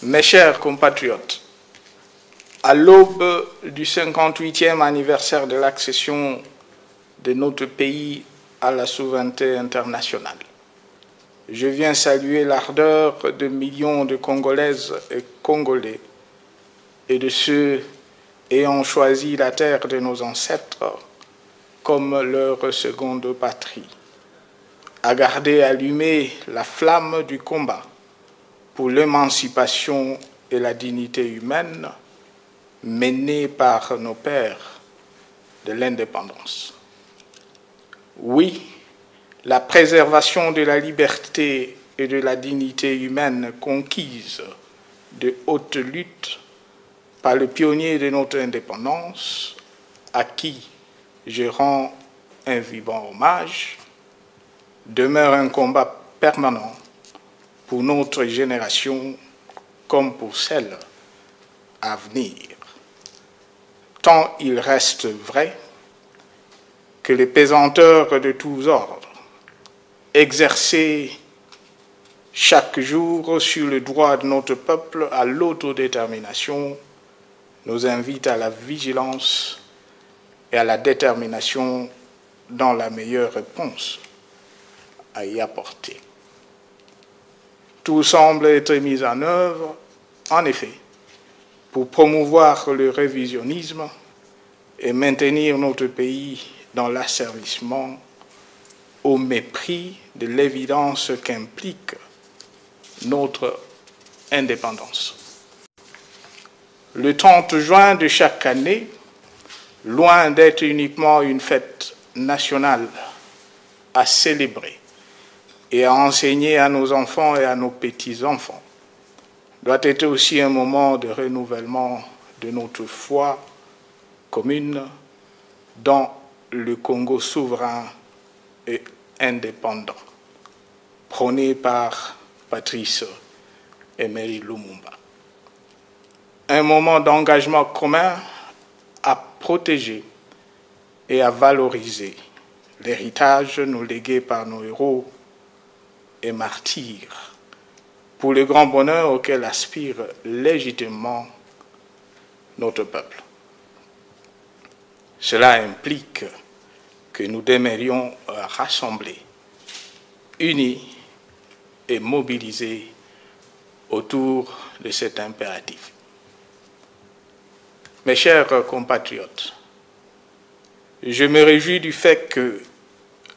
Mes chers compatriotes, à l'aube du 58e anniversaire de l'accession de notre pays à la souveraineté internationale, je viens saluer l'ardeur de millions de Congolaises et Congolais et de ceux ayant choisi la terre de nos ancêtres comme leur seconde patrie, à garder allumée la flamme du combat pour l'émancipation et la dignité humaine menée par nos pères de l'indépendance. Oui, la préservation de la liberté et de la dignité humaine conquise de haute lutte par le pionnier de notre indépendance, à qui je rends un vivant hommage, demeure un combat permanent pour notre génération comme pour celle à venir. Tant il reste vrai que les pesanteurs de tous ordres, exercés chaque jour sur le droit de notre peuple à l'autodétermination, nous invitent à la vigilance et à la détermination dans la meilleure réponse à y apporter. Tout semble être mis en œuvre, en effet, pour promouvoir le révisionnisme et maintenir notre pays dans l'asservissement au mépris de l'évidence qu'implique notre indépendance. Le 30 juin de chaque année, loin d'être uniquement une fête nationale à célébrer et à enseigner à nos enfants et à nos petits-enfants, doit être aussi un moment de renouvellement de notre foi commune dans le Congo souverain et indépendant, prôné par Patrice Emery Lumumba. Un moment d'engagement commun à protéger et à valoriser l'héritage nous légué par nos héros et martyrs pour le grand bonheur auquel aspire légitimement notre peuple. Cela implique que nous demeurions rassemblés, unis et mobilisés autour de cet impératif. Mes chers compatriotes, je me réjouis du fait que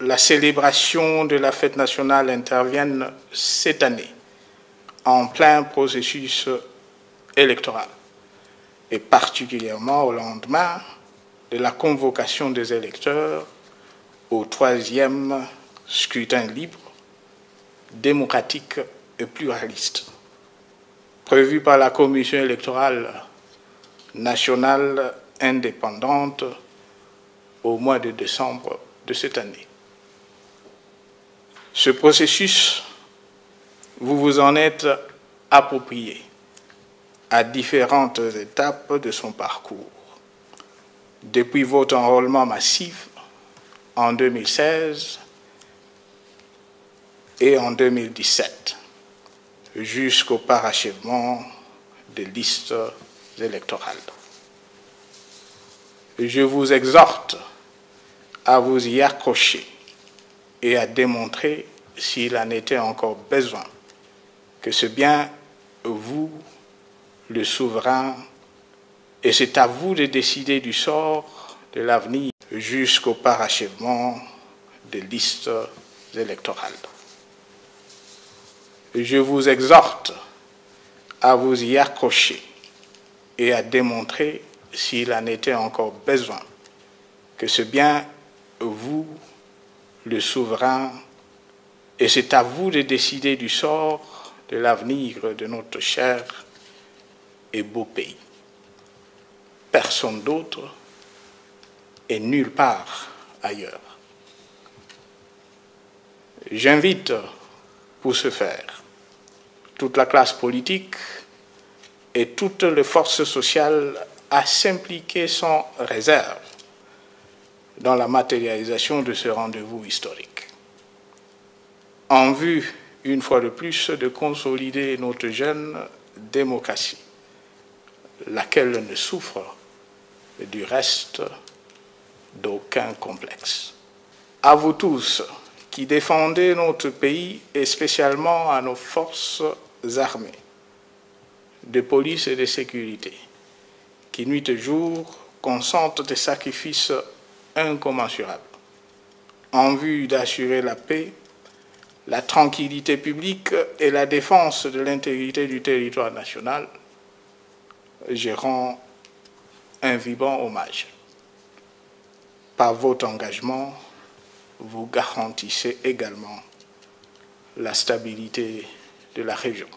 la célébration de la fête nationale intervienne cette année en plein processus électoral et particulièrement au lendemain de la convocation des électeurs au 3e scrutin libre, démocratique et pluraliste, prévu par la Commission électorale nationale indépendante au mois de décembre de cette année. Ce processus, vous vous en êtes approprié à différentes étapes de son parcours. Depuis votre enrôlement massif en 2016 et en 2017, jusqu'au parachèvement des listes électorales. Je vous exhorte à vous y accrocher et à démontrer, s'il en était encore besoin, que c'est bien vous, le souverain, et c'est à vous de décider du sort de l'avenir jusqu'au parachèvement des listes électorales. Je vous exhorte à vous y accrocher et à démontrer, s'il en était encore besoin, que c'est bien vous, le souverain, et c'est à vous de décider du sort de l'avenir de notre cher et beau pays. Personne d'autre et nulle part ailleurs. J'invite, pour ce faire, toute la classe politique et toutes les forces sociales à s'impliquer sans réserve dans la matérialisation de ce rendez-vous historique, en vue, une fois de plus, de consolider notre jeune démocratie, laquelle ne souffre du reste d'aucun complexe. À vous tous qui défendez notre pays et spécialement à nos forces armées, de police et de sécurité, qui nuit et jour consentent des sacrifices incommensurables en vue d'assurer la paix, la tranquillité publique et la défense de l'intégrité du territoire national, je rends un vibrant hommage. Par votre engagement, vous garantissez également la stabilité de la région.